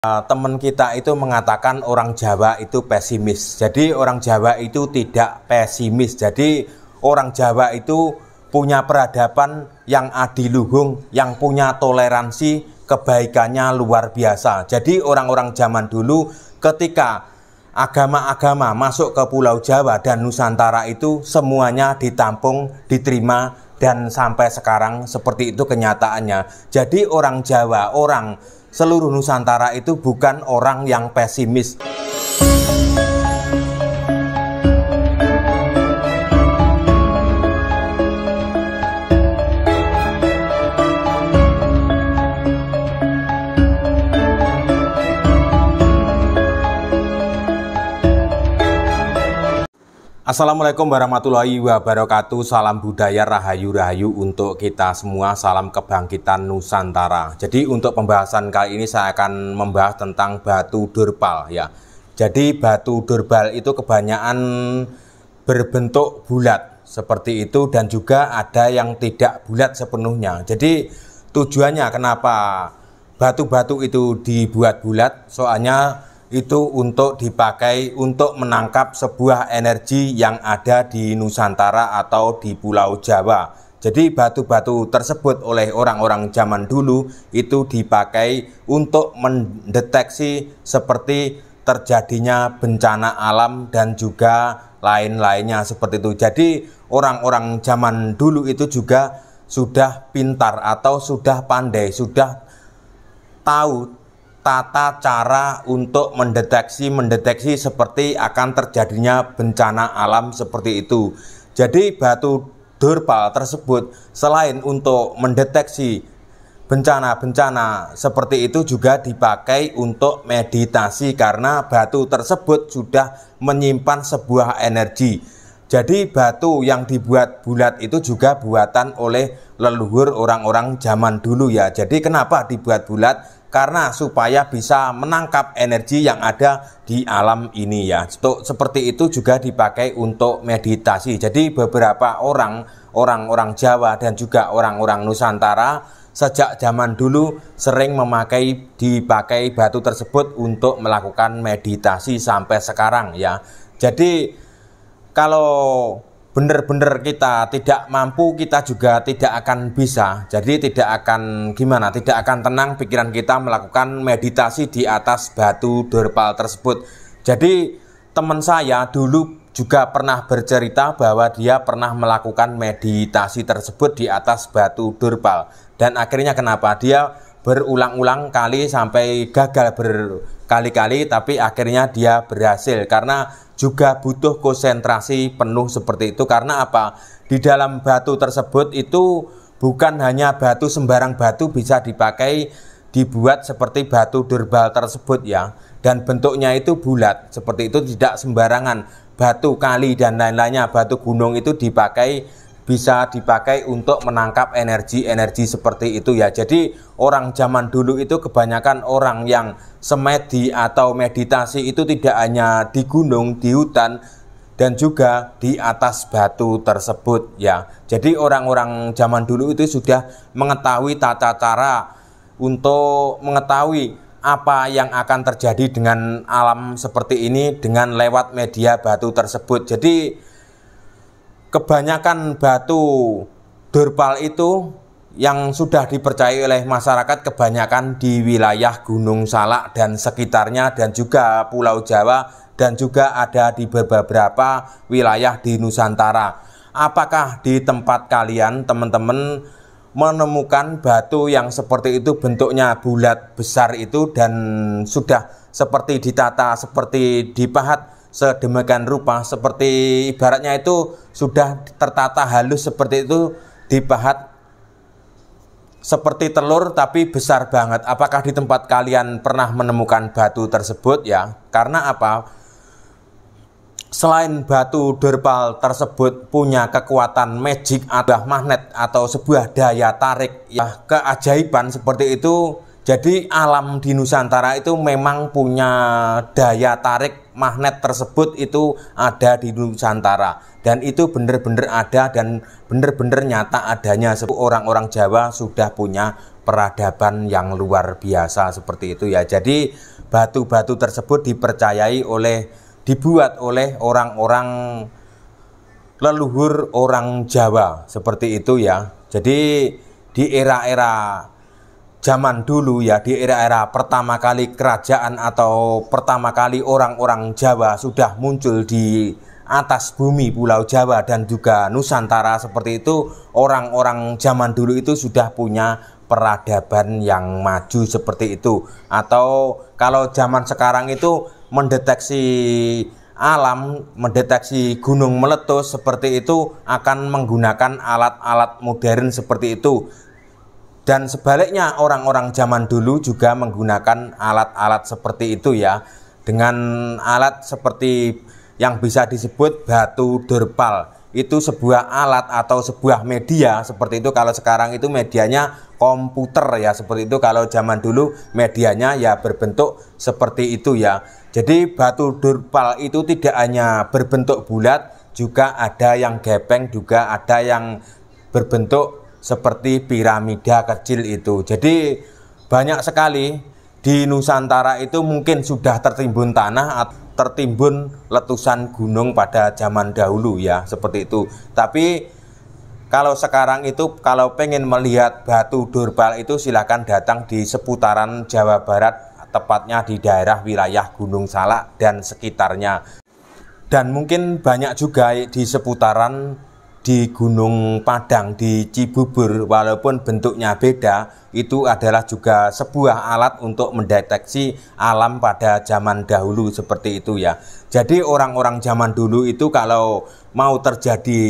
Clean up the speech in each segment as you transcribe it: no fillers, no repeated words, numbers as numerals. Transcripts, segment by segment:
Teman kita itu mengatakan orang Jawa itu pesimis. Jadi orang Jawa itu tidak pesimis. Jadi orang Jawa itu punya peradaban yang adiluhung, yang punya toleransi, kebaikannya luar biasa. Jadi orang-orang zaman dulu ketika agama-agama masuk ke Pulau Jawa dan Nusantara itu semuanya ditampung, diterima, dan sampai sekarang seperti itu kenyataannya. Jadi orang Jawa, orang seluruh Nusantara itu bukan orang yang pesimis. Assalamualaikum warahmatullahi wabarakatuh. Salam budaya, rahayu-rahayu untuk kita semua. Salam kebangkitan Nusantara. Jadi untuk pembahasan kali ini saya akan membahas tentang batu durpal ya. Jadi batu durpal itu kebanyakan berbentuk bulat seperti itu, dan juga ada yang tidak bulat sepenuhnya. Jadi tujuannya kenapa batu-batu itu dibuat bulat? Soalnya itu untuk dipakai untuk menangkap sebuah energi yang ada di Nusantara atau di Pulau Jawa. Jadi batu-batu tersebut oleh orang-orang zaman dulu itu dipakai untuk mendeteksi seperti terjadinya bencana alam dan juga lain-lainnya seperti itu. Jadi orang-orang zaman dulu itu juga sudah pintar atau sudah pandai, sudah tahu tata cara untuk mendeteksi seperti akan terjadinya bencana alam seperti itu. Jadi batu durpal tersebut selain untuk mendeteksi bencana-bencana seperti itu juga dipakai untuk meditasi, karena batu tersebut sudah menyimpan sebuah energi. Jadi batu yang dibuat bulat itu juga buatan oleh leluhur orang-orang zaman dulu ya. Jadi kenapa dibuat bulat? Karena supaya bisa menangkap energi yang ada di alam ini ya. Seperti itu juga dipakai untuk meditasi. Jadi beberapa orang Jawa dan juga orang-orang Nusantara sejak zaman dulu sering dipakai batu tersebut untuk melakukan meditasi sampai sekarang ya. Jadi kalau benar-benar kita tidak mampu, kita juga tidak akan bisa. Jadi tidak akan tenang pikiran kita melakukan meditasi di atas batu durpal tersebut. Jadi teman saya dulu juga pernah bercerita bahwa dia pernah melakukan meditasi tersebut di atas batu durpal. Dan akhirnya kenapa? Dia berulang-ulang kali sampai gagal berkali-kali, tapi akhirnya dia berhasil karena juga butuh konsentrasi penuh seperti itu. Karena apa? Di dalam batu tersebut itu bukan hanya batu, sembarang batu bisa dibuat seperti batu durpal tersebut ya. Dan bentuknya itu bulat seperti itu, tidak sembarangan. Batu kali dan lain-lainnya, batu gunung itu bisa dipakai untuk menangkap energi-energi seperti itu ya. Jadi orang zaman dulu itu kebanyakan orang yang semedi atau meditasi itu tidak hanya di gunung, di hutan, dan juga di atas batu tersebut ya. Jadi orang-orang zaman dulu itu sudah mengetahui tata cara untuk mengetahui apa yang akan terjadi dengan alam seperti ini dengan lewat media batu tersebut. Jadi kebanyakan batu durpal itu yang sudah dipercaya oleh masyarakat kebanyakan di wilayah Gunung Salak dan sekitarnya, dan juga Pulau Jawa, dan juga ada di beberapa wilayah di Nusantara. Apakah di tempat kalian teman-teman menemukan batu yang seperti itu, bentuknya bulat besar itu, dan sudah seperti ditata, seperti dipahat sedemikian rupa, seperti ibaratnya itu sudah tertata halus seperti itu, dipahat seperti telur tapi besar banget? Apakah di tempat kalian pernah menemukan batu tersebut ya? Karena apa? Selain batu durpal tersebut punya kekuatan magic atau magnet atau sebuah daya tarik ya, keajaiban seperti itu. Jadi alam di Nusantara itu memang punya daya tarik magnet tersebut, itu ada di Nusantara, dan itu benar-benar ada dan benar-benar nyata adanya. Orang-orang Jawa sudah punya peradaban yang luar biasa seperti itu ya. Jadi batu-batu tersebut dibuat oleh orang-orang leluhur orang Jawa seperti itu ya. Jadi di era-era zaman dulu ya, di era-era pertama kali kerajaan atau pertama kali orang-orang Jawa sudah muncul di atas bumi Pulau Jawa dan juga Nusantara seperti itu, orang-orang zaman dulu itu sudah punya peradaban yang maju seperti itu. Atau kalau zaman sekarang itu mendeteksi alam, mendeteksi gunung meletus seperti itu akan menggunakan alat-alat modern seperti itu. Dan sebaliknya orang-orang zaman dulu juga menggunakan alat-alat seperti itu ya, dengan alat seperti yang bisa disebut batu dorpal. Itu sebuah alat atau sebuah media seperti itu. Kalau sekarang itu medianya komputer ya seperti itu. Kalau zaman dulu medianya ya berbentuk seperti itu ya. Jadi batu dorpal itu tidak hanya berbentuk bulat, juga ada yang gepeng, juga ada yang berbentuk seperti piramida kecil itu. Jadi banyak sekali di Nusantara itu mungkin sudah tertimbun tanah atau tertimbun letusan gunung pada zaman dahulu ya seperti itu. Tapi kalau sekarang itu kalau pengen melihat batu dorpal itu silahkan datang di seputaran Jawa Barat, tepatnya di daerah wilayah Gunung Salak dan sekitarnya. Dan mungkin banyak juga di seputaran di Gunung Padang, di Cibubur, walaupun bentuknya beda, itu adalah juga sebuah alat untuk mendeteksi alam pada zaman dahulu seperti itu ya. Jadi orang-orang zaman dulu itu kalau mau terjadi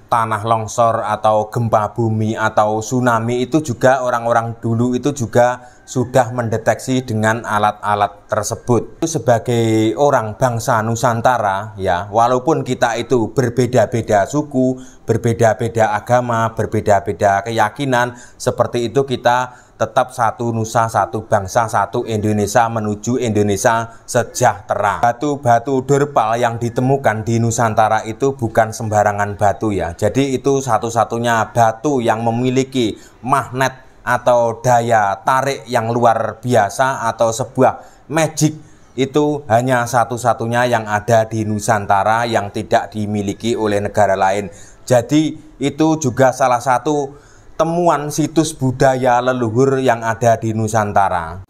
tanah longsor atau gempa bumi atau tsunami itu juga orang-orang dulu itu juga sudah mendeteksi dengan alat-alat tersebut. Sebagai orang bangsa Nusantara ya, walaupun kita itu berbeda-beda suku, berbeda-beda agama, berbeda-beda keyakinan, seperti itu kita tetap satu nusa, satu bangsa, satu Indonesia menuju Indonesia sejahtera. Batu-batu dorpal yang ditemukan di Nusantara itu bukan sembarangan batu ya. Jadi itu satu-satunya batu yang memiliki magnet atau daya tarik yang luar biasa atau sebuah magic. Itu hanya satu-satunya yang ada di Nusantara yang tidak dimiliki oleh negara lain. Jadi itu juga salah satu temuan situs budaya leluhur yang ada di Nusantara.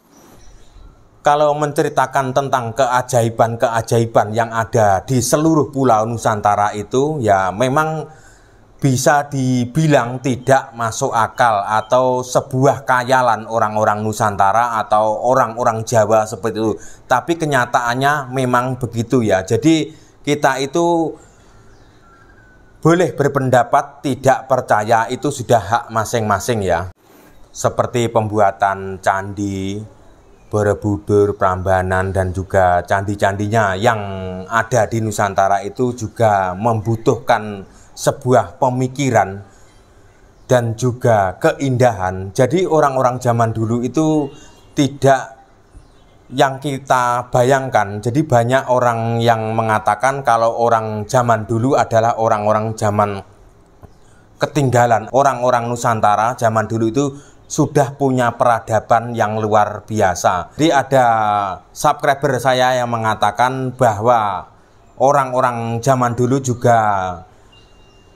Kalau menceritakan tentang keajaiban-keajaiban yang ada di seluruh pulau Nusantara itu ya memang bisa dibilang tidak masuk akal atau sebuah khayalan orang-orang Nusantara atau orang-orang Jawa seperti itu. Tapi kenyataannya memang begitu ya. Jadi kita itu boleh berpendapat tidak percaya, itu sudah hak masing-masing ya. Seperti pembuatan candi Borobudur, Prambanan dan juga candi-candinya yang ada di Nusantara itu juga membutuhkan sebuah pemikiran dan juga keindahan. Jadi orang-orang zaman dulu itu tidak yang kita bayangkan. Jadi banyak orang yang mengatakan kalau orang zaman dulu adalah orang-orang zaman ketinggalan. Orang-orang Nusantara zaman dulu itu sudah punya peradaban yang luar biasa. Jadi ada subscriber saya yang mengatakan bahwa orang-orang zaman dulu juga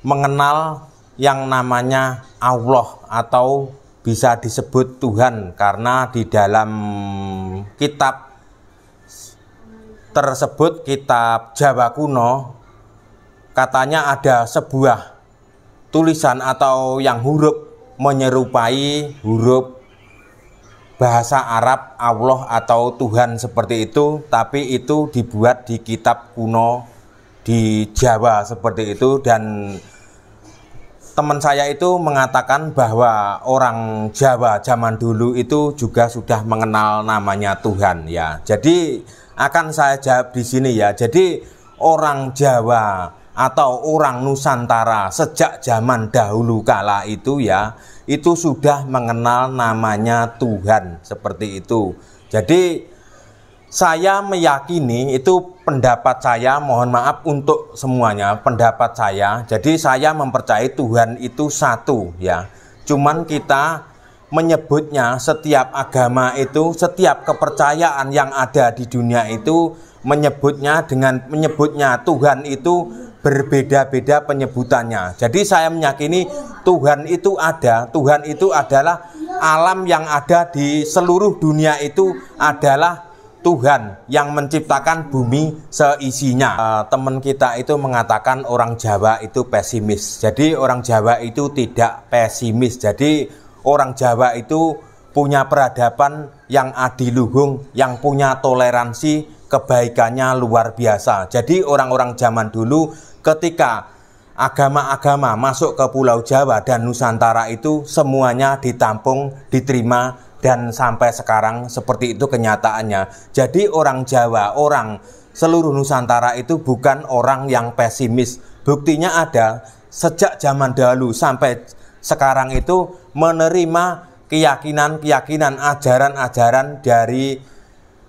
mengenal yang namanya Allah atau bisa disebut Tuhan, karena di dalam kitab tersebut, kitab Jawa kuno, katanya ada sebuah tulisan atau yang huruf menyerupai huruf bahasa Arab Allah atau Tuhan seperti itu, tapi itu dibuat di kitab kuno di Jawa seperti itu. Dan teman saya itu mengatakan bahwa orang Jawa zaman dulu itu juga sudah mengenal namanya Tuhan ya. Jadi akan saya jawab di sini ya. Jadi orang Jawa atau orang Nusantara sejak zaman dahulu kala itu ya, itu sudah mengenal namanya Tuhan seperti itu. Jadi saya meyakini, itu pendapat saya, mohon maaf untuk semuanya, pendapat saya. Jadi saya mempercayai Tuhan itu satu ya. Cuman kita menyebutnya setiap agama itu, setiap kepercayaan yang ada di dunia itu menyebutnya Tuhan itu berbeda-beda penyebutannya. Jadi saya meyakini Tuhan itu ada, Tuhan itu adalah alam yang ada di seluruh dunia itu adalah Tuhan yang menciptakan bumi seisinya. Teman kita itu mengatakan orang Jawa itu pesimis. Jadi orang Jawa itu tidak pesimis. Jadi orang Jawa itu punya peradaban yang adiluhung, yang punya toleransi, kebaikannya luar biasa. Jadi orang-orang zaman dulu ketika agama-agama masuk ke Pulau Jawa dan Nusantara itu semuanya ditampung, diterima, dan sampai sekarang seperti itu kenyataannya. Jadi orang Jawa, orang seluruh Nusantara itu bukan orang yang pesimis. Buktinya ada, sejak zaman dahulu sampai sekarang itu menerima keyakinan-keyakinan, ajaran-ajaran dari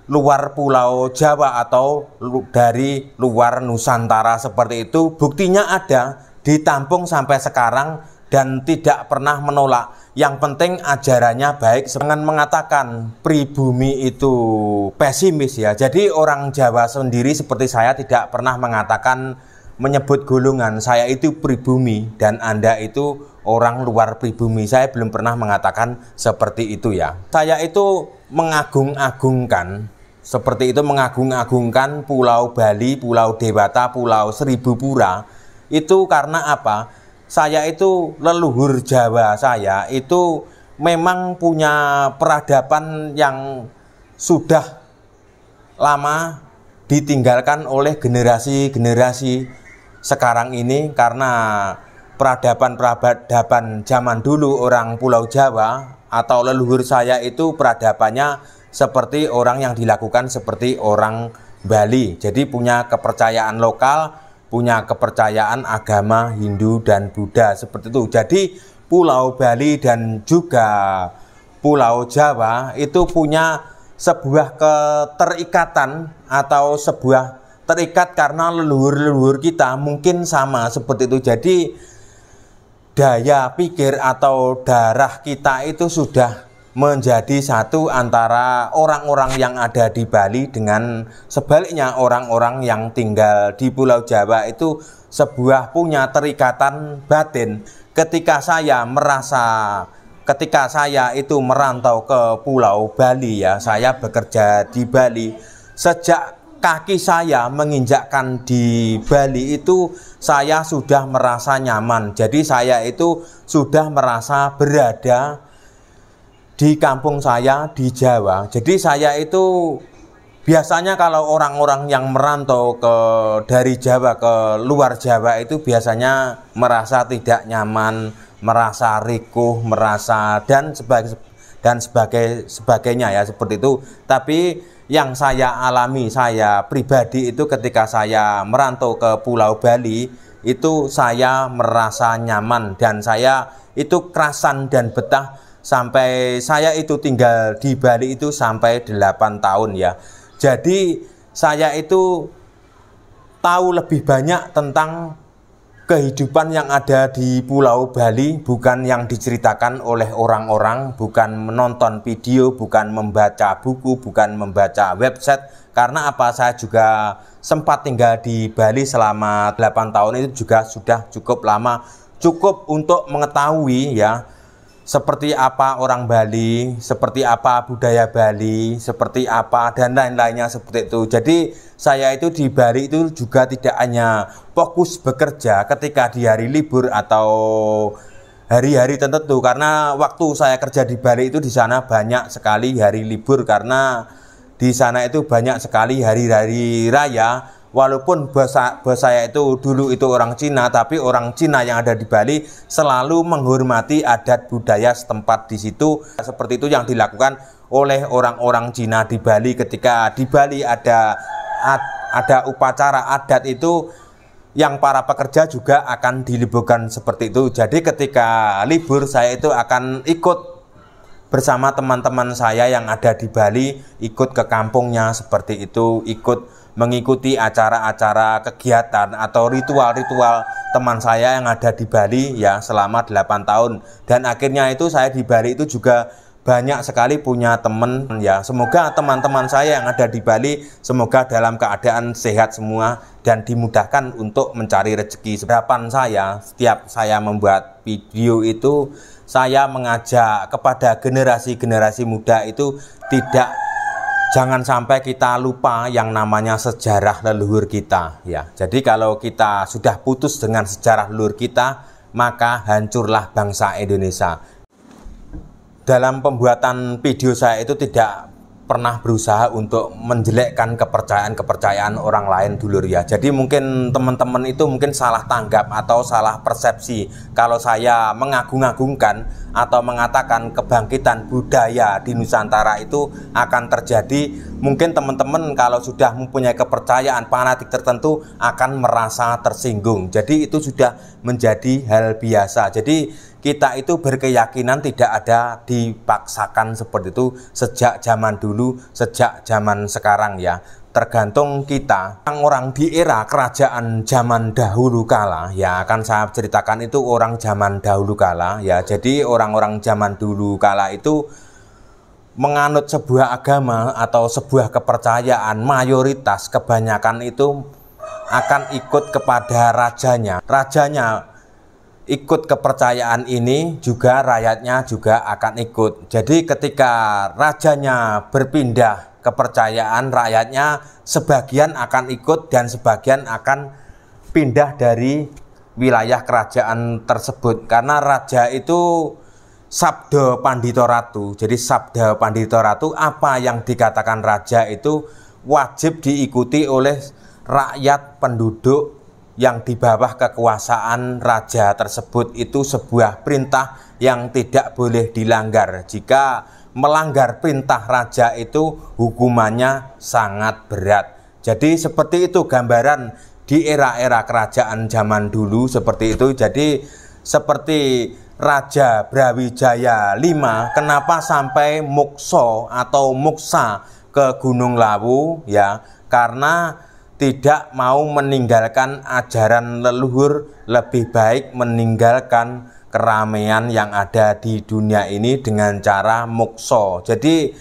luar Pulau Jawa atau dari luar Nusantara seperti itu. Buktinya ada, ditampung sampai sekarang dan tidak pernah menolak. Yang penting ajarannya baik. Jangan mengatakan pribumi itu pesimis ya. Jadi orang Jawa sendiri seperti saya tidak pernah mengatakan, menyebut golongan saya itu pribumi dan Anda itu orang luar pribumi. Saya belum pernah mengatakan seperti itu ya. Saya itu mengagung-agungkan, seperti itu mengagung-agungkan Pulau Bali, Pulau Dewata, Pulau Seribu Pura. Itu karena apa? Saya itu leluhur Jawa saya itu memang punya peradaban yang sudah lama ditinggalkan oleh generasi-generasi sekarang ini, karena peradaban zaman dulu orang Pulau Jawa atau leluhur saya itu peradabannya seperti orang yang dilakukan seperti orang Bali. Jadi punya kepercayaan lokal, punya kepercayaan agama Hindu dan Buddha seperti itu. Jadi Pulau Bali dan juga Pulau Jawa itu punya sebuah keterikatan atau sebuah terikat karena leluhur-leluhur kita mungkin sama seperti itu. Jadi daya pikir atau darah kita itu sudah menjadi satu antara orang-orang yang ada di Bali dengan sebaliknya orang-orang yang tinggal di Pulau Jawa itu sebuah punya terikatan batin. Ketika saya itu merantau ke Pulau Bali ya, saya bekerja di Bali, sejak kaki saya menginjakkan di Bali itu saya sudah merasa nyaman. Jadi saya itu sudah merasa berada di kampung saya di Jawa. Jadi saya itu biasanya kalau orang-orang yang merantau dari Jawa ke luar Jawa itu biasanya merasa tidak nyaman, merasa rikuh, merasa dan sebagainya ya seperti itu. Tapi yang saya alami, saya pribadi itu ketika saya merantau ke Pulau Bali itu saya merasa nyaman dan saya itu kerasan dan betah sampai saya itu tinggal di Bali itu sampai 8 tahun ya. Jadi saya itu tahu lebih banyak tentang kehidupan yang ada di Pulau Bali, bukan yang diceritakan oleh orang-orang, bukan menonton video, bukan membaca buku, bukan membaca website. Karena apa? Saya juga sempat tinggal di Bali selama 8 tahun itu juga sudah cukup lama, cukup untuk mengetahui ya seperti apa orang Bali, seperti apa budaya Bali, seperti apa dan lain-lainnya seperti itu. Jadi saya itu di Bali itu juga tidak hanya fokus bekerja ketika di hari libur atau hari-hari tertentu, karena waktu saya kerja di Bali itu di sana banyak sekali hari libur, karena di sana itu banyak sekali hari-hari raya. Walaupun bos saya itu dulu itu orang Cina, tapi orang Cina yang ada di Bali selalu menghormati adat budaya setempat di situ. Seperti itu yang dilakukan oleh orang-orang Cina di Bali. Ketika di Bali ada upacara adat itu, yang para pekerja juga akan diliburkan seperti itu. Jadi ketika libur saya itu akan ikut bersama teman-teman saya yang ada di Bali, ikut ke kampungnya seperti itu, ikut mengikuti acara-acara kegiatan atau ritual-ritual teman saya yang ada di Bali ya selama 8 tahun. Dan akhirnya itu saya di Bali itu juga banyak sekali punya teman ya. Semoga teman-teman saya yang ada di Bali semoga dalam keadaan sehat semua dan dimudahkan untuk mencari rezeki. Harapan saya setiap saya membuat video itu, saya mengajak kepada generasi-generasi muda itu jangan sampai kita lupa yang namanya sejarah leluhur kita ya. Jadi kalau kita sudah putus dengan sejarah leluhur kita, maka hancurlah bangsa Indonesia. Dalam pembuatan video saya itu tidak pernah berusaha untuk menjelekkan kepercayaan orang lain dulur ya. Jadi mungkin teman-teman itu mungkin salah tanggap atau salah persepsi kalau saya mengagung-agungkan atau mengatakan kebangkitan budaya di Nusantara itu akan terjadi. Mungkin teman-teman kalau sudah mempunyai kepercayaan fanatik tertentu akan merasa tersinggung. Jadi itu sudah menjadi hal biasa. Jadi kita itu berkeyakinan tidak ada dipaksakan seperti itu sejak zaman dulu, sejak zaman sekarang ya. Tergantung kita. Orang di era kerajaan zaman dahulu kala ya, akan saya ceritakan itu orang zaman dahulu kala ya. Jadi orang-orang zaman dulu kala itu menganut sebuah agama atau sebuah kepercayaan, mayoritas kebanyakan itu akan ikut kepada rajanya. Rajanya ikut kepercayaan ini, juga rakyatnya juga akan ikut. Jadi ketika rajanya berpindah kepercayaan, rakyatnya sebagian akan ikut dan sebagian akan pindah dari wilayah kerajaan tersebut. Karena raja itu sabda pandito ratu. Jadi sabda pandito ratu, apa yang dikatakan raja itu wajib diikuti oleh rakyat penduduk yang di bawah kekuasaan raja tersebut. Itu sebuah perintah yang tidak boleh dilanggar. Jika melanggar perintah raja itu hukumannya sangat berat. Jadi seperti itu gambaran di era-era kerajaan zaman dulu seperti itu. Jadi seperti Raja Brawijaya V, kenapa sampai mukso atau muksa ke Gunung Lawu ya, karena tidak mau meninggalkan ajaran leluhur, lebih baik meninggalkan keramaian yang ada di dunia ini dengan cara mukso. Jadi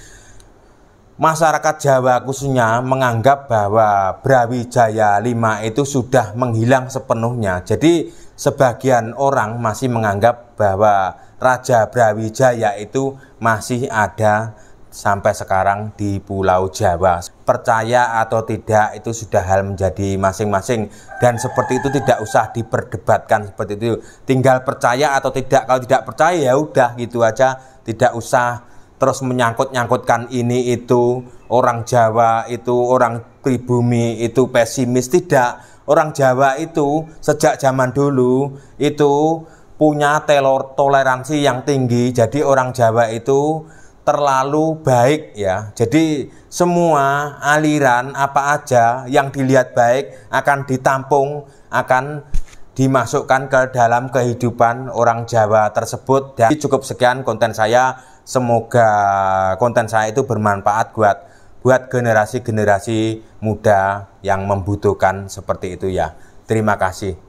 masyarakat Jawa khususnya menganggap bahwa Brawijaya V itu sudah menghilang sepenuhnya. Jadi sebagian orang masih menganggap bahwa Raja Brawijaya itu masih ada sampai sekarang di Pulau Jawa. Percaya atau tidak itu sudah hal menjadi masing-masing, dan seperti itu tidak usah diperdebatkan seperti itu. Tinggal percaya atau tidak. Kalau tidak percaya ya udah gitu aja, tidak usah terus menyangkut-nyangkutkan ini itu. Orang Jawa itu, orang pribumi itu pesimis, tidak. Orang Jawa itu sejak zaman dulu itu punya toleransi yang tinggi. Jadi orang Jawa itu terlalu baik ya. Jadi semua aliran apa aja yang dilihat baik akan ditampung, akan dimasukkan ke dalam kehidupan orang Jawa tersebut. Dan cukup sekian konten saya. Semoga konten saya itu bermanfaat buat generasi-generasi muda yang membutuhkan seperti itu ya. Terima kasih.